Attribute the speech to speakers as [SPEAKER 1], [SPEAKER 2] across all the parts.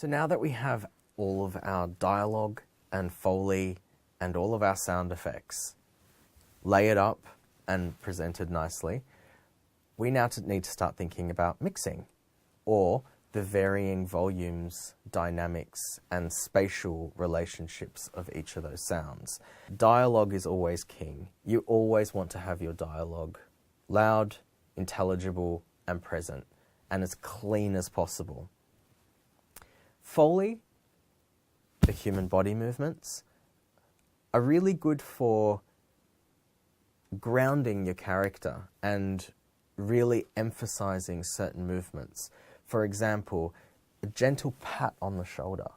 [SPEAKER 1] So now that we have all of our dialogue and Foley and all of our sound effects layered up and presented nicely, we now need to start thinking about mixing, or the varying volumes, dynamics, and spatial relationships of each of those sounds. Dialogue is always king. You always want to have your dialogue loud, intelligible, and present, and as clean as possible. Foley, the human body movements, are really good for grounding your character and really emphasizing certain movements. For example, a gentle pat on the shoulder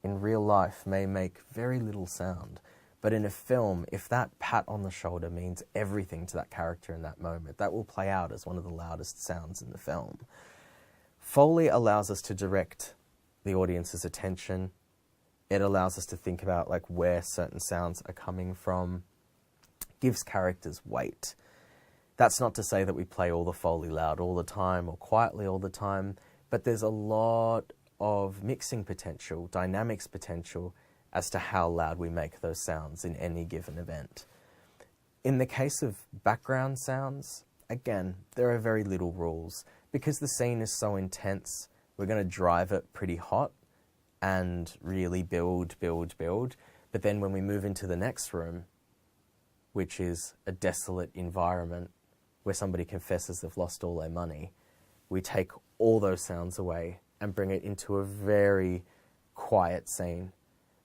[SPEAKER 1] in real life may make very little sound, but in a film, if that pat on the shoulder means everything to that character in that moment, that will play out as one of the loudest sounds in the film. Foley allows us to direct the audience's attention. It allows us to think about like where certain sounds are coming from, gives characters weight. That's not to say that we play all the Foley loud all the time or quietly all the time, but there's a lot of mixing potential, dynamics potential, as to how loud we make those sounds in any given event. In the case of background sounds, again, there are very little rules. Because the scene is so intense, we're going to drive it pretty hot and really build. But then when we move into the next room, which is a desolate environment where somebody confesses they've lost all their money, we take all those sounds away and bring it into a very quiet scene.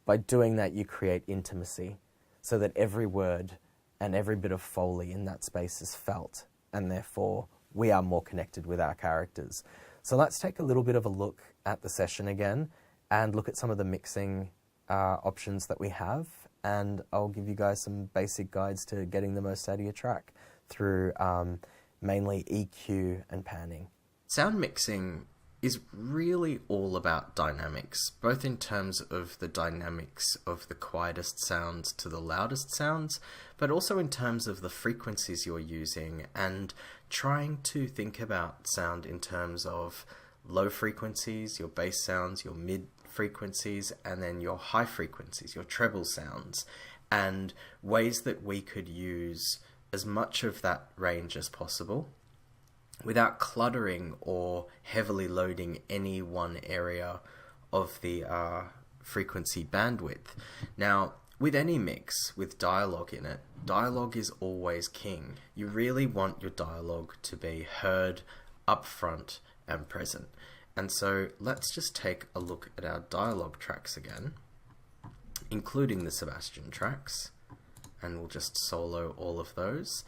[SPEAKER 1] By doing that, you create intimacy so that every word and every bit of Foley in that space is felt, and therefore we are more connected with our characters. So let's take a little bit of a look at the session again and look at some of the mixing options that we have, and I'll give you guys some basic guides to getting the most out of your track through mainly EQ and panning. Sound mixing is really all about dynamics, both in terms of the dynamics of the quietest sounds to the loudest sounds, but also in terms of the frequencies you're using and trying to think about sound in terms of low frequencies, your bass sounds, your mid frequencies, and then your high frequencies, your treble sounds, and ways that we could use as much of that range as possible without cluttering or heavily loading any one area of the frequency bandwidth. Now, with any mix with dialogue in it, dialogue is always king. You really want your dialogue to be heard, upfront, and present. And so let's just take a look at our dialogue tracks again, including the Sebastian tracks, and we'll just solo all of those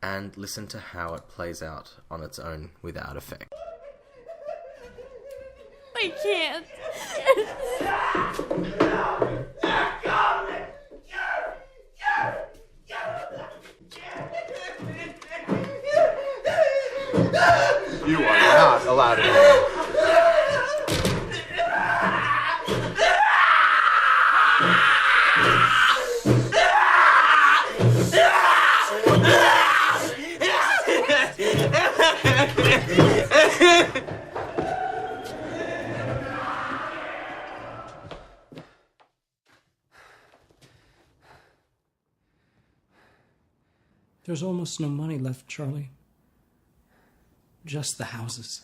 [SPEAKER 1] and listen to how it plays out on its own without effect.
[SPEAKER 2] I can't.
[SPEAKER 3] You are not allowed to.
[SPEAKER 4] There's almost no money left, Charlie. Just the houses.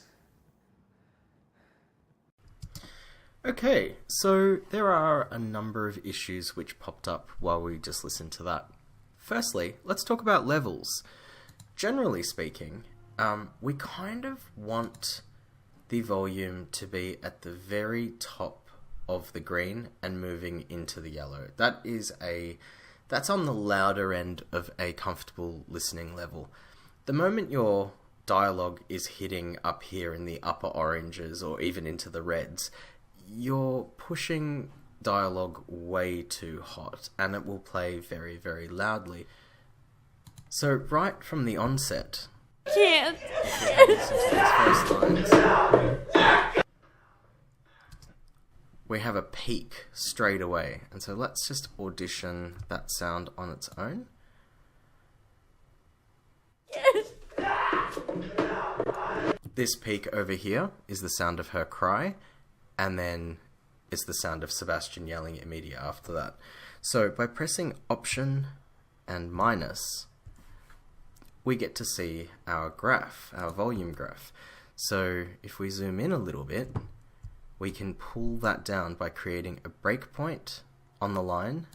[SPEAKER 1] Okay, so there are a number of issues which popped up while we just listened to that. Firstly, let's talk about levels. Generally speaking, we kind of want the volume to be at the very top of the green and moving into the yellow. That's on the louder end of a comfortable listening level. The moment your dialogue is hitting up here in the upper oranges or even into the reds, you're pushing dialogue way too hot and it will play very, very loudly. So right from the onset,
[SPEAKER 2] Can't.
[SPEAKER 1] listen to these first lines, we have a peak straight away. And so let's just audition that sound on its own. This peak over here is the sound of her cry. and then it's the sound of Sebastian yelling immediately after that. So by pressing Option and minus, we get to see our graph, our volume graph. So if we zoom in a little bit, we can pull that down by creating a breakpoint on the line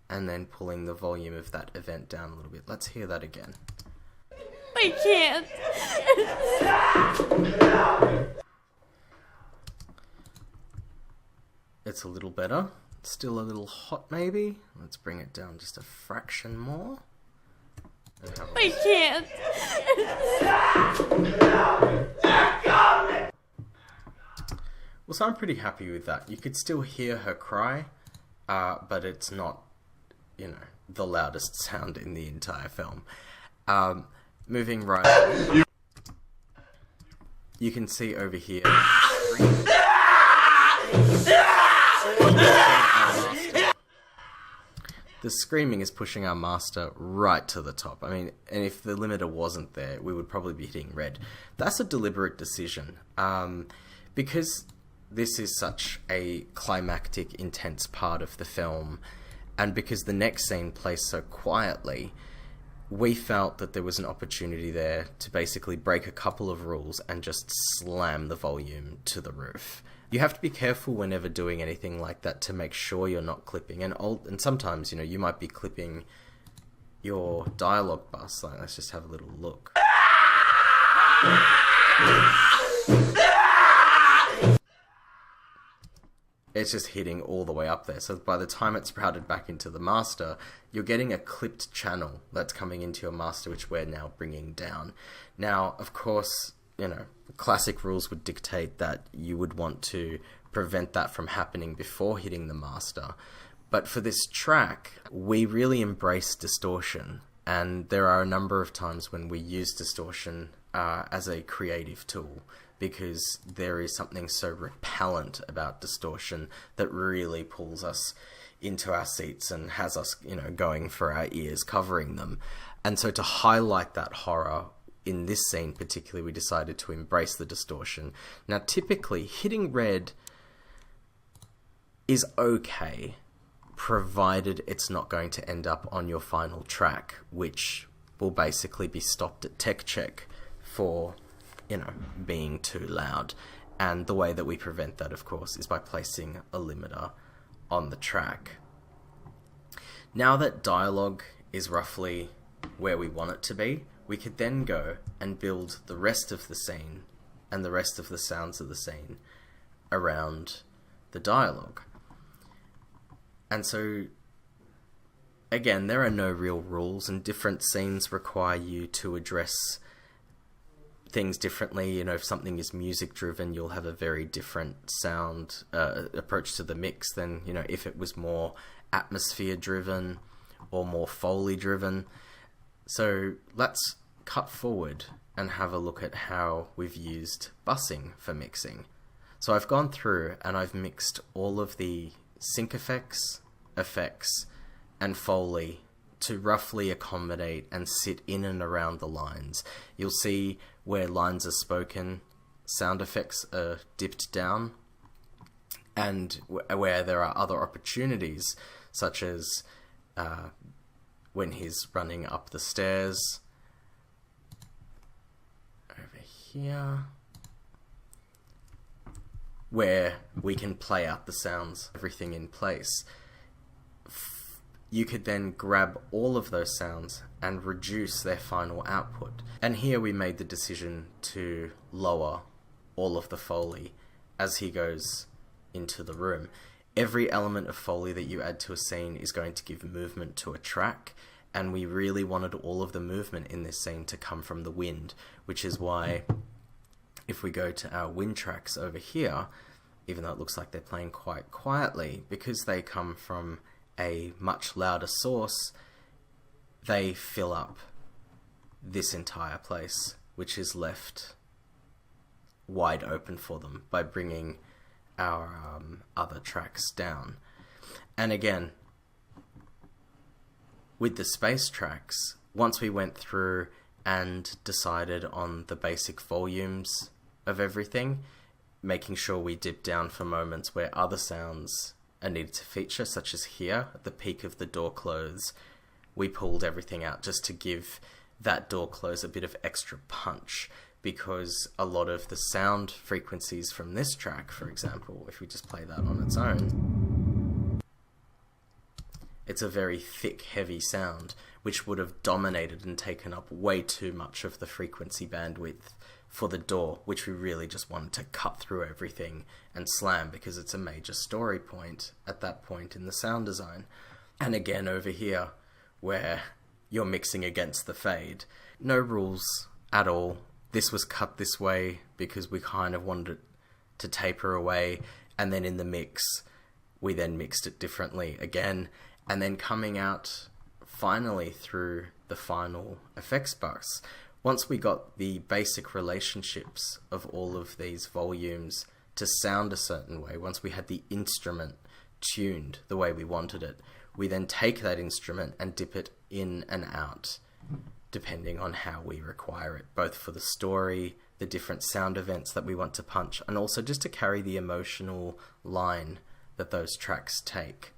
[SPEAKER 1] and then pulling the volume of that event down a little bit. Let's hear that again.
[SPEAKER 2] I can't.
[SPEAKER 1] It's a little better. Still a little hot maybe. Let's bring it down just a fraction more. And have a
[SPEAKER 2] I can't.
[SPEAKER 1] Well, so I'm pretty happy with that. You could still hear her cry, but it's not, you know, the loudest sound in the entire film. Moving right on, you can see over here. The screaming is pushing our master right to the top. I mean, and if the limiter wasn't there, we would probably be hitting red. That's a deliberate decision. Because this is such a climactic, intense part of the film, and because the next scene plays so quietly, we felt that there was an opportunity there to basically break a couple of rules and just slam the volume to the roof. You have to be careful whenever doing anything like that to make sure you're not clipping. And sometimes, you know, you might be clipping your dialogue bus. Like, let's just have a little look. It's just hitting all the way up there. So by the time it's routed back into the master, you're getting a clipped channel that's coming into your master, which we're now bringing down. Now, of course, you know, classic rules would dictate that you would want to prevent that from happening before hitting the master. But for this track, we really embrace distortion. And there are a number of times when we use distortion as a creative tool, because there is something so repellent about distortion that really pulls us into our seats and has us, you know, going for our ears, covering them. And so to highlight that horror, in this scene particularly, we decided to embrace the distortion. Now, typically, hitting red is okay, provided it's not going to end up on your final track, which will basically be stopped at tech check for, you know, being too loud. And the way that we prevent that, of course, is by placing a limiter on the track. Now that dialogue is roughly where we want it to be, we could then go and build the rest of the scene and the rest of the sounds of the scene around the dialogue. And so, again, there are no real rules, and different scenes require you to address things differently. You know, if something is music driven, you'll have a very different sound approach to the mix than, you know, if it was more atmosphere driven or more Foley driven. So let's cut forward and have a look at how we've used busing for mixing. So I've gone through and I've mixed all of the sync effects, and Foley to roughly accommodate and sit in and around the lines. You'll see where lines are spoken, sound effects are dipped down, and where there are other opportunities, such as when he's running up the stairs, over here, where we can play out the sounds, everything in place. You could then grab all of those sounds and reduce their final output. And here we made the decision to lower all of the Foley as he goes into the room. Every element of Foley that you add to a scene is going to give movement to a track, and we really wanted all of the movement in this scene to come from the wind, which is why if we go to our wind tracks over here, even though it looks like they're playing quite quietly, because they come from a much louder source, they fill up this entire place, which is left wide open for them by bringing our other tracks down. And again, with the space tracks, once we went through and decided on the basic volumes of everything, making sure we dip down for moments where other sounds are needed to feature, such as here, at the peak of the door close, we pulled everything out just to give that door close a bit of extra punch, because a lot of the sound frequencies from this track, for example, if we just play that on its own, it's a very thick, heavy sound, which would have dominated and taken up way too much of the frequency bandwidth for the door, which we really just wanted to cut through everything and slam, because it's a major story point at that point in the sound design. And again, over here, where you're mixing against the fade, no rules at all. This was cut this way because we kind of wanted it to taper away, and then in the mix, we then mixed it differently again, and then coming out finally through the final effects bus. Once we got the basic relationships of all of these volumes to sound a certain way, once we had the instrument tuned the way we wanted it, we then take that instrument and dip it in and out, depending on how we require it, both for the story, the different sound events that we want to punch, and also just to carry the emotional line that those tracks take.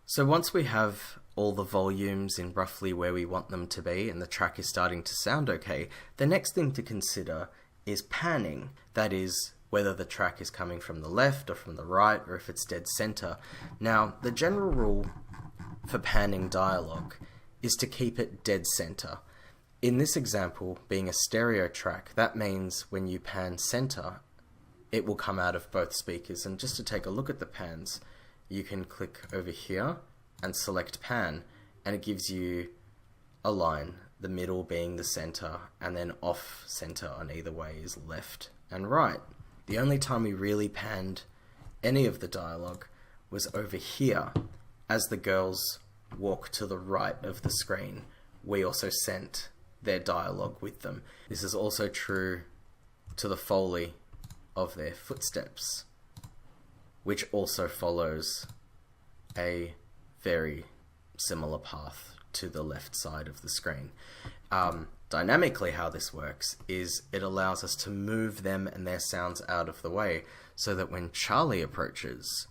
[SPEAKER 1] So once we have all the volumes in roughly where we want them to be and the track is starting to sound okay, the next thing to consider is panning. That is, whether the track is coming from the left or from the right, or if it's dead center. Now, the general rule for panning dialogue is to keep it dead center. In this example, being a stereo track, that means when you pan center, it will come out of both speakers. And just to take a look at the pans, you can click over here and select pan, and it gives you a line, the middle being the center, and then off center on either way is left and right. The only time we really panned any of the dialogue was over here. As the girls walk to the right of the screen, we also sent their dialogue with them. This is also true to the Foley of their footsteps, which also follows a very similar path to the left side of the screen. Dynamically, how this works is it allows us to move them and their sounds out of the way, so that when Charlie approaches,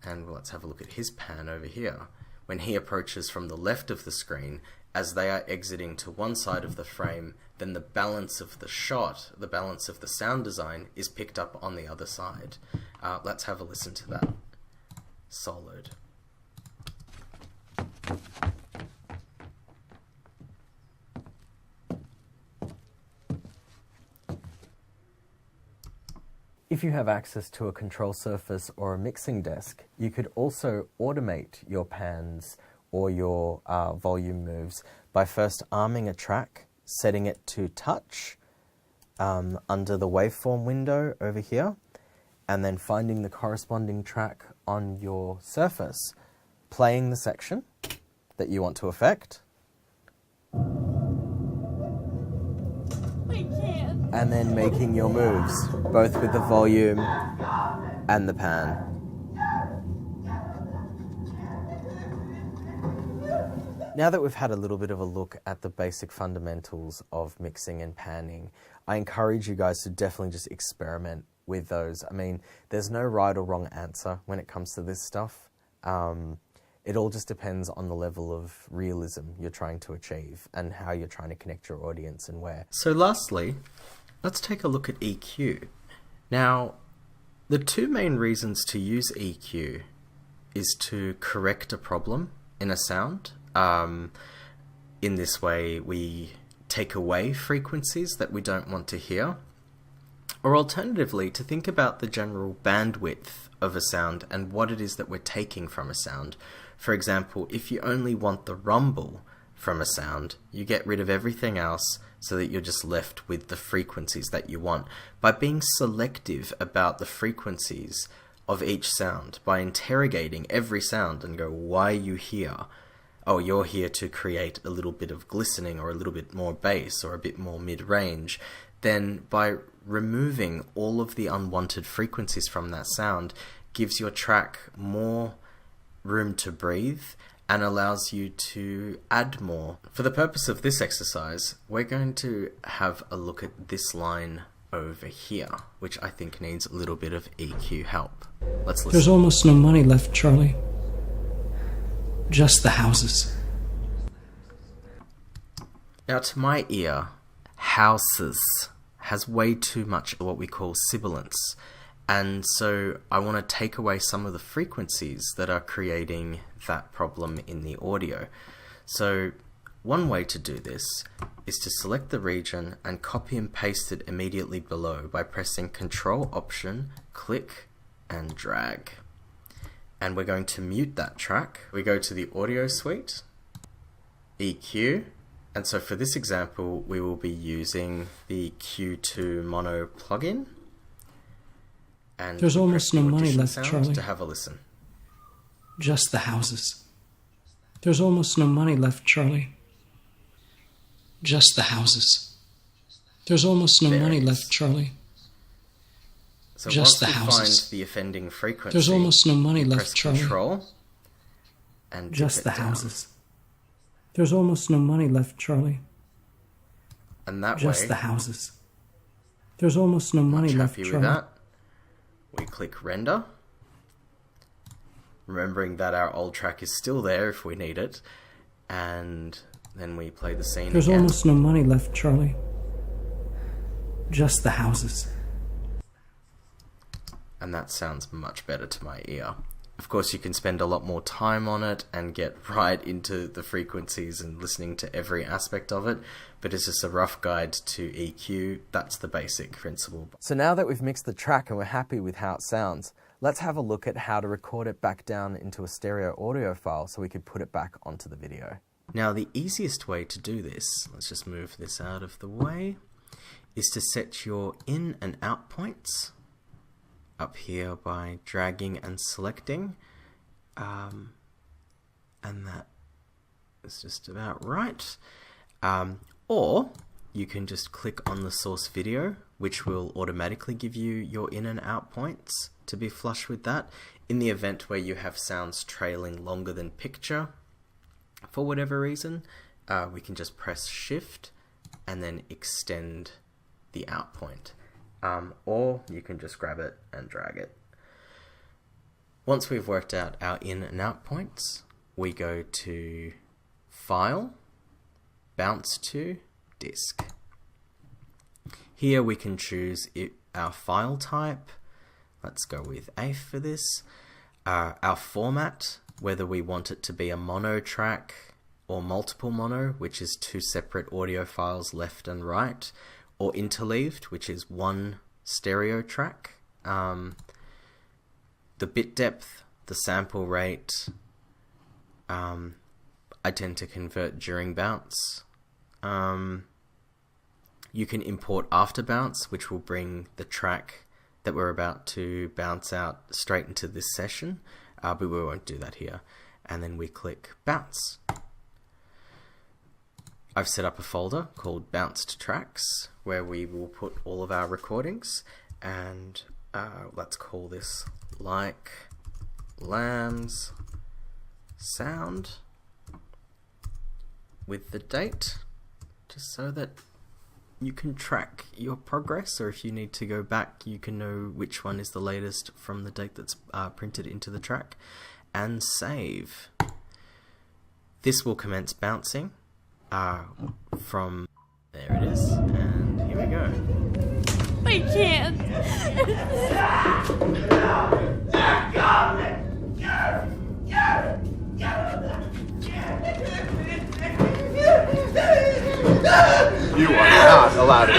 [SPEAKER 1] and let's have a look at his pan over here, when he approaches from the left of the screen, as they are exiting to one side of the frame, then the balance of the shot, the balance of the sound design, is picked up on the other side. Let's have a listen to that soloed. If you have access to a control surface or a mixing desk, you could also automate your pans or your volume moves by first arming a track, setting it to touch under the waveform window over here, and then finding the corresponding track on your surface, playing the section that you want to affect,
[SPEAKER 2] I can't.
[SPEAKER 1] and then making your moves, both with the volume and the pan. Now that we've had a little bit of a look at the basic fundamentals of mixing and panning, I encourage you guys to definitely just experiment with those. I mean, there's no right or wrong answer when it comes to this stuff. It all just depends on the level of realism you're trying to achieve and how you're trying to connect your audience and where. So lastly, let's take a look at EQ. Now, the two main reasons to use EQ is to correct a problem in a sound. In this way, we take away frequencies that we don't want to hear. Or alternatively, to think about the general bandwidth of a sound and what it is that we're taking from a sound. For example, if you only want the rumble from a sound, you get rid of everything else so that you're just left with the frequencies that you want. By being selective about the frequencies of each sound, by interrogating every sound and go, why are you here? Oh, you're here to create a little bit of glistening or a little bit more bass or a bit more mid-range. Then by removing all of the unwanted frequencies from that sound gives your track more room to breathe and allows you to add more. For the purpose of this exercise, we're going to have a look at this line over here, which I think needs a little bit of EQ help. Let's listen.
[SPEAKER 4] There's almost no money left, Charlie. Just the houses.
[SPEAKER 1] Now, to my ear, houses has way too much of what we call sibilance. And so I want to take away some of the frequencies that are creating that problem in the audio. So one way to do this is to select the region and copy and paste it immediately below by pressing Control Option, click and drag. And we're going to mute that track. We go to the audio suite, EQ, and so for this example we will be using the Q2 Mono plugin. And
[SPEAKER 4] There's almost no money
[SPEAKER 1] audition
[SPEAKER 4] left,
[SPEAKER 1] sound
[SPEAKER 4] Charlie.
[SPEAKER 1] to have a listen.
[SPEAKER 4] Just the houses. There's almost no money left, Charlie. Just the houses. There's almost no
[SPEAKER 1] There
[SPEAKER 4] money
[SPEAKER 1] it is.
[SPEAKER 4] left, Charlie.
[SPEAKER 1] So
[SPEAKER 4] Just
[SPEAKER 1] once
[SPEAKER 4] the
[SPEAKER 1] we
[SPEAKER 4] houses.
[SPEAKER 1] find the offending frequency,
[SPEAKER 4] There's almost no money
[SPEAKER 1] we
[SPEAKER 4] left,
[SPEAKER 1] press
[SPEAKER 4] Charlie.
[SPEAKER 1] Control and dip
[SPEAKER 4] Just
[SPEAKER 1] it
[SPEAKER 4] the
[SPEAKER 1] down.
[SPEAKER 4] houses. There's almost no money left, Charlie.
[SPEAKER 1] And that
[SPEAKER 4] Just
[SPEAKER 1] way,
[SPEAKER 4] the houses. There's almost no money
[SPEAKER 1] much
[SPEAKER 4] left,
[SPEAKER 1] happy with
[SPEAKER 4] Charlie.
[SPEAKER 1] that. We click render, remembering that our old track is still there if we need it, and then we play the scene
[SPEAKER 4] There's
[SPEAKER 1] again.
[SPEAKER 4] almost no money left, Charlie. Just the houses.
[SPEAKER 1] And that sounds much better to my ear. Of course, you can spend a lot more time on it and get right into the frequencies and listening to every aspect of it, but it's just a rough guide to EQ. That's the basic principle. So now that we've mixed the track and we're happy with how it sounds, let's have a look at how to record it back down into a stereo audio file so we could put it back onto the video. Now, the easiest way to do this, let's just move this out of the way, is to set your in and out points up here by dragging and selecting, and that is just about right. Or you can just click on the source video, which will automatically give you your in and out points to be flush with that. In the event where you have sounds trailing longer than picture, for whatever reason, we can just press Shift and then extend the out point. Or you can just grab it and drag it. Once we've worked out our in and out points, we go to File, Bounce to Disk. Here we can choose our file type. Let's go with AIFF for this. Our format, whether we want it to be a mono track or multiple mono, which is two separate audio files left and right, or interleaved, which is one stereo track. The bit depth, the sample rate, I tend to convert during bounce. You can import after bounce, which will bring the track that we're about to bounce out straight into this session, but we won't do that here. And then we click bounce. I've set up a folder called Bounced Tracks where we will put all of our recordings, and let's call this Like Lambs Sound with the date, just so that you can track your progress, or if you need to go back you can know which one is the latest from the date that's printed into the track, and save. This will commence bouncing from there it is, and here we go.
[SPEAKER 2] I can't.
[SPEAKER 3] You are not allowed in.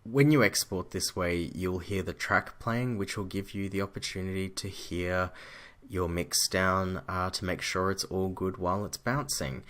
[SPEAKER 1] When you export this way, you'll hear the track playing, which will give you the opportunity to hear your mix down to make sure it's all good while it's bouncing.